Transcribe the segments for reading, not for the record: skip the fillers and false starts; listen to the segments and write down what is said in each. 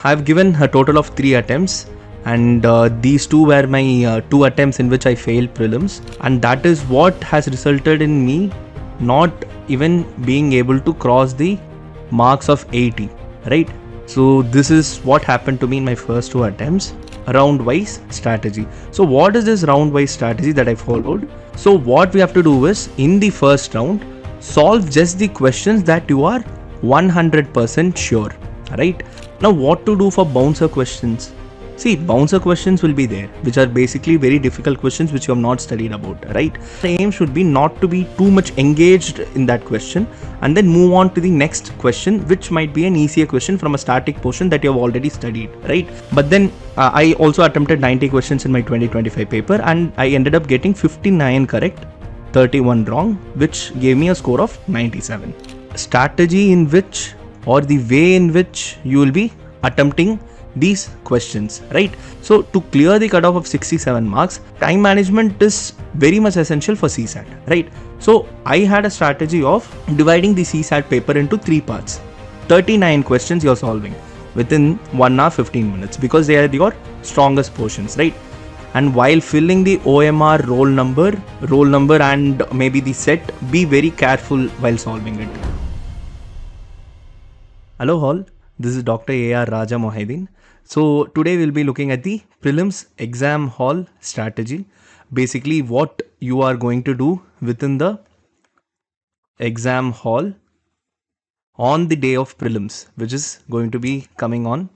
I've given a total of 3 attempts, and these two were my 2 attempts in which I failed prelims, and that is what has resulted in me not even being able to cross the marks of 80, right? So this is what happened to me in my first 2 attempts. Round wise strategy. So what is this round wise strategy that I followed? So what we have to do is, in the first round, solve just the questions that you are 100% sure, right? Now what to do for bouncer questions? See, bouncer questions will be there, which are basically very difficult questions which you have not studied about, right? The aim should be not to be too much engaged in that question and then move on to the next question, which might be an easier question from a static portion that you have already studied, right? But then I also attempted 90 questions in my 2025 paper and I ended up getting 59 correct, 31 wrong, which gave me a score of 97. Strategy in which, or the way in which you will be attempting these questions, right? So to clear the cutoff of 67 marks, time management is very much essential for CSAT, right? So I had a strategy of dividing the CSAT paper into 3 parts. 39 questions you're solving within 1 hour 15 minutes because they are your strongest portions, right? And while filling the OMR roll number and maybe the set, be very careful while solving it. Hello all, this is Dr. A.R. Rajah Mohideen. So today we'll be looking at the prelims exam hall strategy. Basically what you are going to do within the exam hall on the day of prelims, which is going to be coming on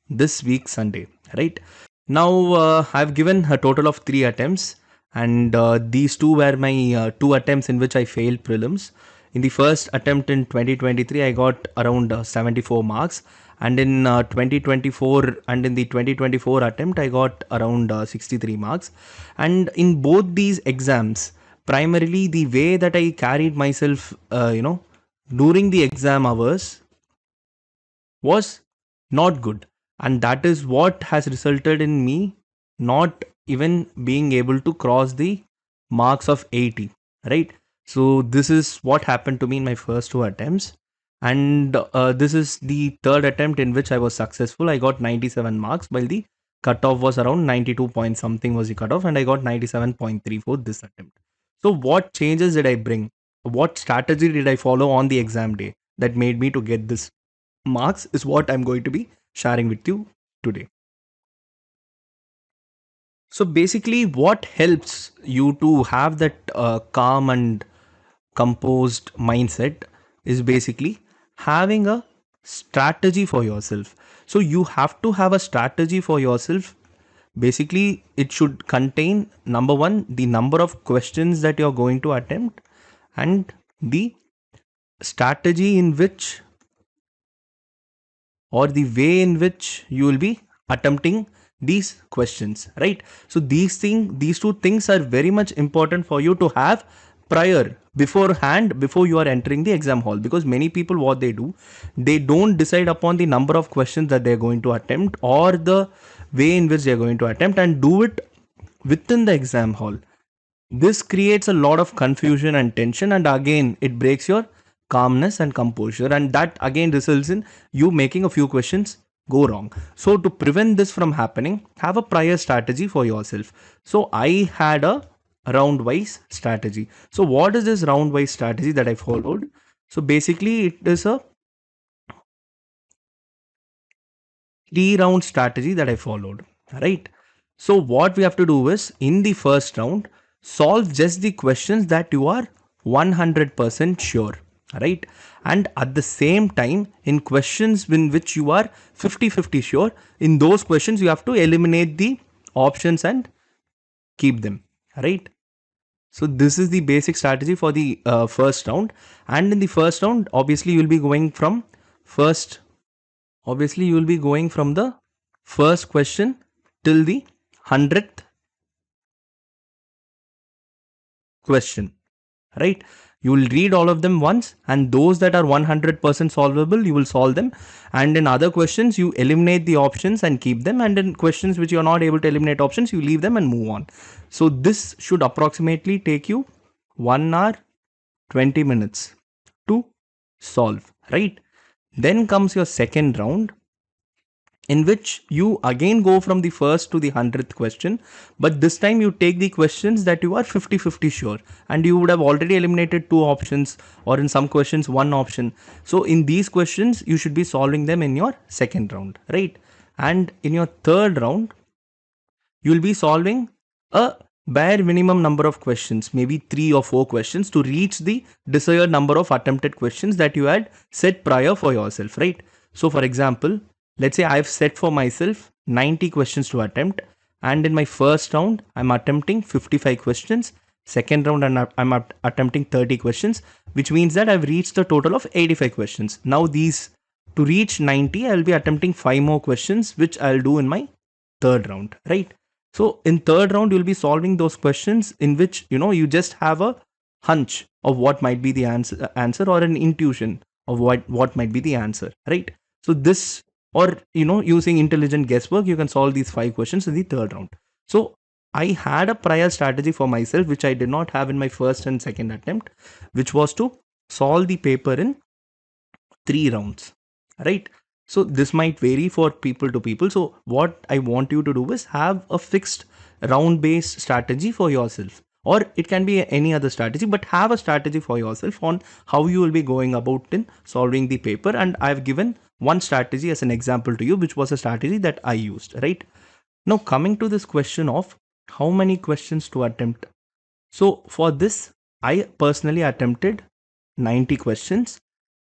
this week Sunday, right? Now I've given a total of 3 attempts, and these two were my 2 attempts in which I failed prelims. In the first attempt in 2023, I got around 74 marks, and in 2024 and in the 2024 attempt, I got around 63 marks. And in both these exams, primarily the way that I carried myself, during the exam hours was not good, and that is what has resulted in me not even being able to cross the marks of 80, right? So this is what happened to me in my first 2 attempts, and this is the third attempt in which I was successful. I got 97 marks while the cutoff was around 92 point something was the cutoff, and I got 97.34 this attempt. So what changes did I bring? What strategy did I follow on the exam day that made me to get this marks is what I'm going to be sharing with you today. So basically what helps you to have that calm and composed mindset is basically having a strategy for yourself. So you have to have a strategy for yourself. Basically it should contain, number one, the number of questions that you're going to attempt and the strategy in which, or the way in which you will be attempting these questions, right? So these two things are very much important for you to have prior, beforehand, before you are entering the exam hall, because many people, what they do, they don't decide upon the number of questions that they're going to attempt or the way in which they're going to attempt and do it within the exam hall. This creates a lot of confusion and tension, and again it breaks your calmness and composure, and that again results in you making a few questions go wrong. So to prevent this from happening, have a prior strategy for yourself. So I had a round wise strategy. So what is this round wise strategy that I followed? So basically it is a 3-round strategy that I followed, right? So what we have to do is, in the first round, solve just the questions that you are 100% sure, right? And at the same time, in questions in which you are 50-50 sure, in those questions you have to eliminate the options and keep them, right? So this is the basic strategy for the first round. And in the first round, obviously you will be going from first the first question till the 100th question, right? You will read all of them once, and those that are 100% solvable, you will solve them. And in other questions, you eliminate the options and keep them. And in questions which you are not able to eliminate options, you leave them and move on. So this should approximately take you 1 hour 20 minutes to solve, right? Then comes your second round, in which you again go from the first to the 100th question, but this time you take the questions that you are 50-50 sure, and you would have already eliminated two options, or in some questions one option. So in these questions you should be solving them in your second round, right? And in your third round you'll be solving a bare minimum number of questions, maybe 3 or 4 questions, to reach the desired number of attempted questions that you had set prior for yourself, right? So for example, let's say I've set for myself 90 questions to attempt, and in my first round I'm attempting 55 questions, second round I'm attempting 30 questions, which means that I've reached a total of 85 questions. Now these, to reach 90, I'll be attempting 5 more questions, which I'll do in my third round, right? So in third round, you'll be solving those questions in which, you just have a hunch of what might be the answer, or an intuition of what might be the answer, right? So this, or, using intelligent guesswork, you can solve these 5 questions in the third round. So I had a prior strategy for myself, which I did not have in my first and second attempt, which was to solve the paper in 3 rounds, right? So this might vary for people to people. So what I want you to do is have a fixed round based strategy for yourself, or it can be any other strategy, but have a strategy for yourself on how you will be going about in solving the paper. And I've given one strategy as an example to you, which was a strategy that I used, right? Now coming to this question of how many questions to attempt. So for this, I personally attempted 90 questions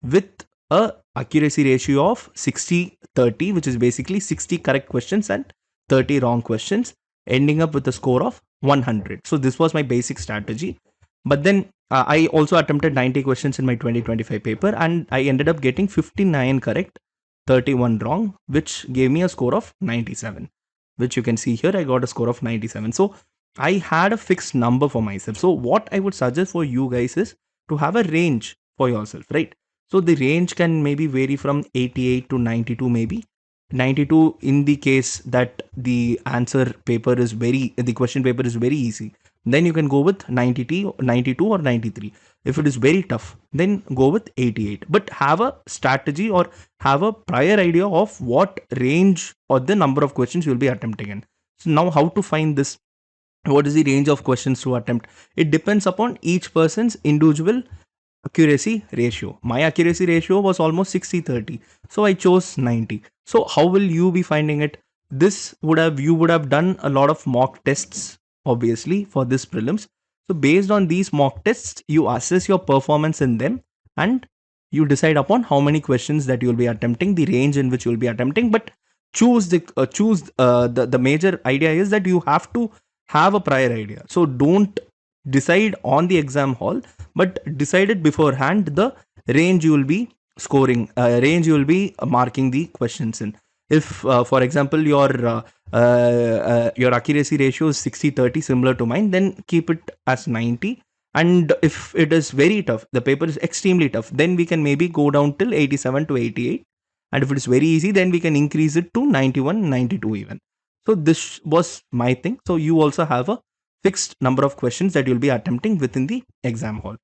with a accuracy ratio of 60-30, which is basically 60 correct questions and 30 wrong questions, ending up with a score of 100. So this was my basic strategy. But then I also attempted 90 questions in my 2025 paper, and I ended up getting 59 correct, 31 wrong, which gave me a score of 97, which you can see here. I got a score of 97. So I had a fixed number for myself. So what I would suggest for you guys is to have a range for yourself, right? So the range can maybe vary from 88 to 92, maybe 92 in the case that the question paper is very easy. Then you can go with 92 or 93. If it is very tough, then go with 88. But have a strategy, or have a prior idea of what range or the number of questions you'll be attempting in. So now how to find this? What is the range of questions to attempt? It depends upon each person's individual accuracy ratio. My accuracy ratio was almost 60-30, so I chose 90. So how will you be finding it? You would have done a lot of mock tests, obviously, for this prelims. So based on these mock tests, you assess your performance in them, and you decide upon how many questions that you'll be attempting, the range in which you'll be attempting. But the major idea is that you have to have a prior idea. So don't decide on the exam hall, but decide it beforehand the range you will be scoring, range you will be marking the questions in. If for example your accuracy ratio is 60-30, similar to mine, then keep it as 90. And if it is very tough, the paper is extremely tough, then we can maybe go down till 87 to 88. And if it is very easy, then we can increase it to 91, 92 even. So this was my thing. So you also have a fixed number of questions that you'll be attempting within the exam hall.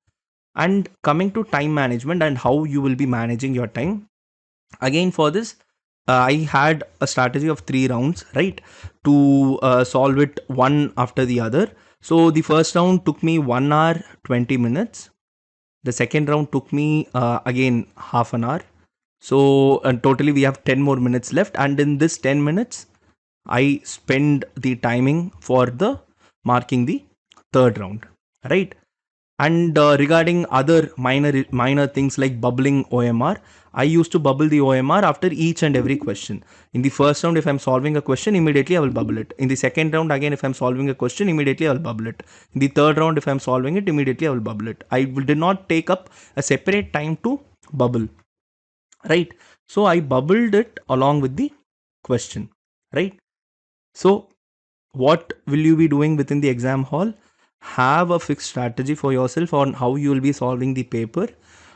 And coming to time management and how you will be managing your time, again for this, I had a strategy of 3 rounds, right, to solve it one after the other. So the first round took me 1 hour 20 minutes. The second round took me again half an hour. So totally we have 10 more minutes left, and in this 10 minutes I spend the timing for the marking the third round, right? And regarding other minor things like bubbling OMR, I used to bubble the OMR after each and every question. In the first round, if I'm solving a question, immediately I will bubble it. In the second round, again, if I'm solving a question, immediately I will bubble it. In the third round, if I'm solving it, immediately I will bubble it. I did not take up a separate time to bubble, right? So I bubbled it along with the question, right? So what will you be doing within the exam hall? Have a fixed strategy for yourself on how you will be solving the paper,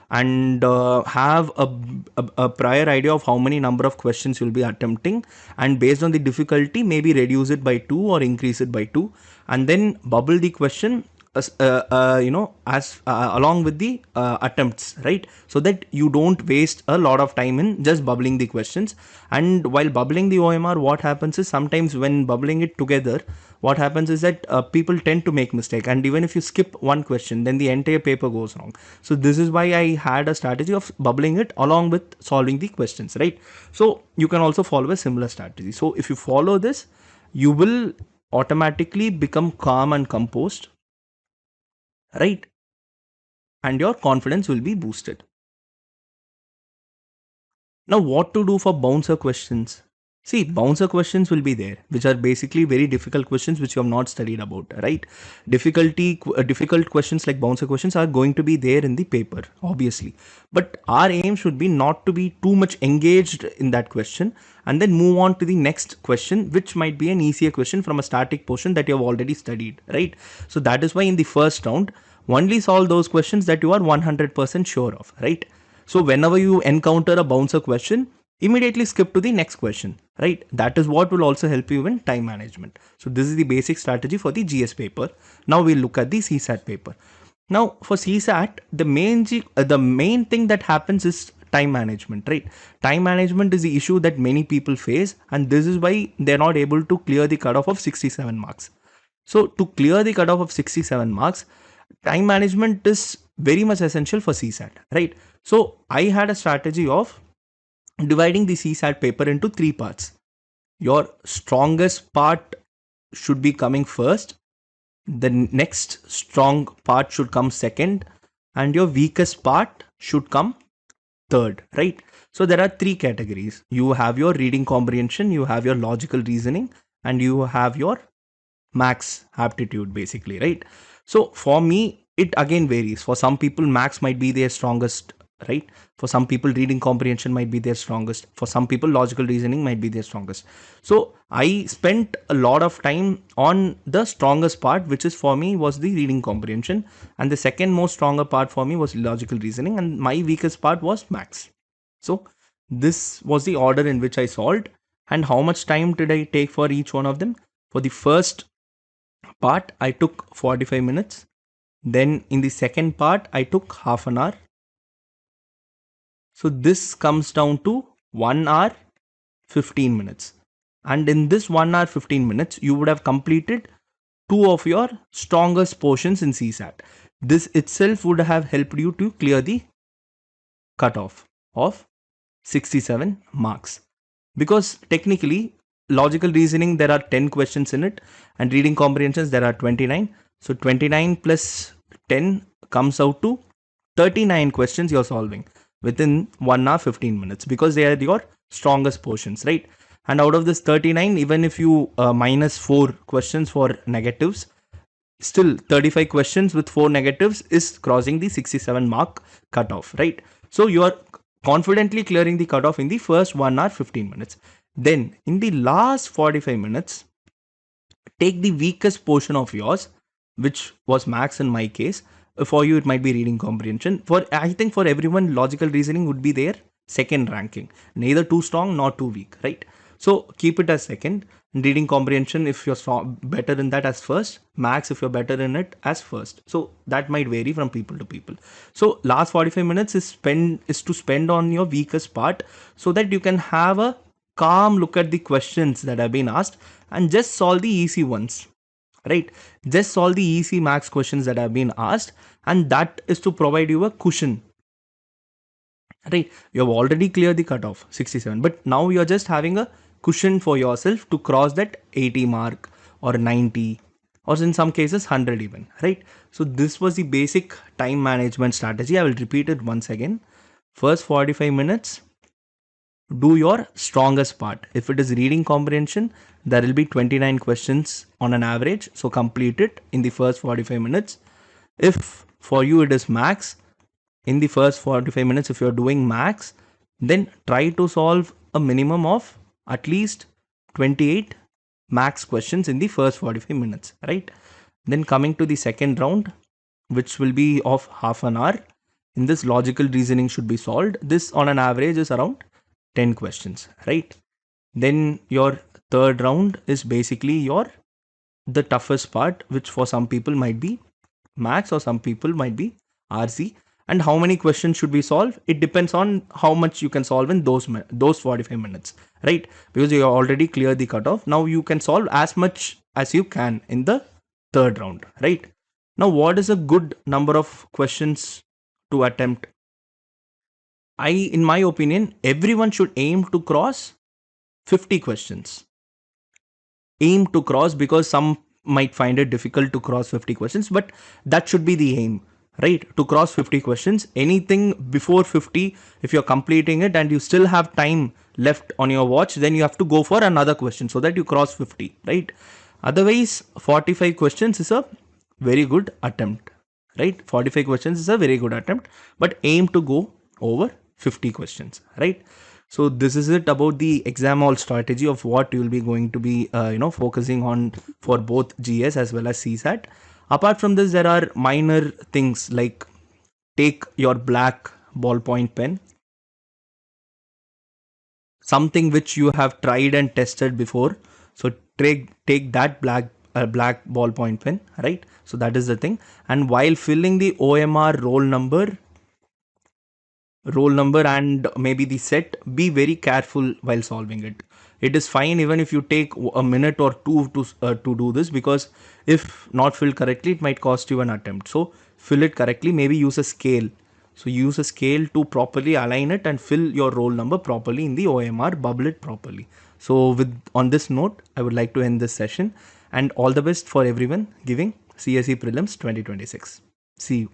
and have a prior idea of how many number of questions you'll be attempting, and based on the difficulty, maybe reduce it by 2 or increase it by 2, and then bubble the question as along with the attempts, right? So that you don't waste a lot of time in just bubbling the questions. And while bubbling the OMR, what happens is sometimes when bubbling it together, what happens is that people tend to make mistake, and even if you skip one question, then the entire paper goes wrong. So this is why I had a strategy of bubbling it along with solving the questions, right? So you can also follow a similar strategy. So if you follow this, you will automatically become calm and composed, right? And your confidence will be boosted. Now, what to do for bouncer questions? See, bouncer questions will be there, which are basically very difficult questions which you have not studied about, right? Difficult questions like bouncer questions are going to be there in the paper, obviously. But our aim should be not to be too much engaged in that question and then move on to the next question, which might be an easier question from a static portion that you have already studied, right? So that is why in the first round, only solve those questions that you are 100% sure of, right? So whenever you encounter a bouncer question, immediately skip to the next question, right? That is what will also help you in time management. So this is the basic strategy for the GS paper. Now we'll look at the CSAT paper. Now for CSAT, the main thing that happens is time management, right? Time management is the issue that many people face, and this is why they're not able to clear the cutoff of 67 marks. So to clear the cutoff of 67 marks, time management is very much essential for CSAT, right? So I had a strategy of dividing the CSAT paper into three parts. Your strongest part should be coming first, the next strong part should come second, and your weakest part should come third, right? So there are three categories. You have your reading comprehension, you have your logical reasoning, and you have your max aptitude, basically, right? So for me, it again varies. For some people, max might be their strongest, right? For some people, reading comprehension might be their strongest. For some people, logical reasoning might be their strongest. So I spent a lot of time on the strongest part, which is for me was the reading comprehension, and the second most stronger part for me was logical reasoning, and my weakest part was max. So this was the order in which I solved. And how much time did I take for each one of them? For the first part, I took 45 minutes. Then in the second part, I took half an hour. So this comes down to 1 hour 15 minutes. And in this 1 hour 15 minutes, you would have completed two of your strongest portions in CSAT. This itself would have helped you to clear the cutoff of 67 marks. Because technically, logical reasoning, there are 10 questions in it, and reading comprehensions, there are 29. So 29 plus 10 comes out to 39 questions you're solving within 1 hour 15 minutes, because they are your strongest portions, right? And out of this 39, even if you minus 4 questions for negatives, still 35 questions with 4 negatives is crossing the 67 mark cutoff, right? So you are confidently clearing the cutoff in the first 1 hour 15 minutes. Then in the last 45 minutes, take the weakest portion of yours, which was max in my case. For you, it might be reading comprehension. For I think for everyone, logical reasoning would be their second ranking, neither too strong nor too weak, right? So keep it as second. Reading comprehension, if you're better in that, as first. Max, if you're better in it, as first. So that might vary from people to people. So last 45 minutes is to spend on your weakest part, so that you can have a calm look at the questions that have been asked and just solve the easy ones, right? Just solve the easy max questions that have been asked, and that is to provide you a cushion, right? You have already cleared the cutoff 67, but now you're just having a cushion for yourself to cross that 80 mark or 90, or in some cases 100 even, right? So this was the basic time management strategy. I will repeat it once again. First 45 minutes, do your strongest part. If it is reading comprehension, there will be 29 questions on an average, so complete it in the first 45 minutes. If for you it is max, in the first 45 minutes, if you're doing max, then try to solve a minimum of at least 28 max questions in the first 45 minutes, right? Then coming to the second round, which will be of half an hour, in this logical reasoning should be solved. This on an average is around 10 questions, right? Then your third round is basically the toughest part, which for some people might be max or some people might be RC. And how many questions should we solve? It depends on how much you can solve in those 45 minutes, right? Because you already cleared the cutoff. Now you can solve as much as you can in the third round, right? Now, what is a good number of questions to attempt? In my opinion, everyone should aim to cross 50 questions. Aim to cross, because some might find it difficult to cross 50 questions, but that should be the aim, right? To cross 50 questions. Anything before 50, if you're completing it and you still have time left on your watch, then you have to go for another question so that you cross 50, right? Otherwise, 45 questions is a very good attempt, right? 45 questions is a very good attempt, but aim to go over 50 questions, right? So this is it about the exam hall strategy of what you will be going to be focusing on for both GS as well as CSAT. Apart from this, there are minor things like take your black ballpoint pen, something which you have tried and tested before. So take that black ballpoint pen, right? So that is the thing. And while filling the OMR roll number and maybe the set, be very careful while solving it. It is fine even if you take a minute or two to do this, because if not filled correctly, it might cost you an attempt. So fill it correctly. Maybe use a scale. So use a scale to properly align it and fill your roll number properly in the OMR, bubble it properly. So with on this note, I would like to end this session, and all the best for everyone giving CSE Prelims 2026. See you.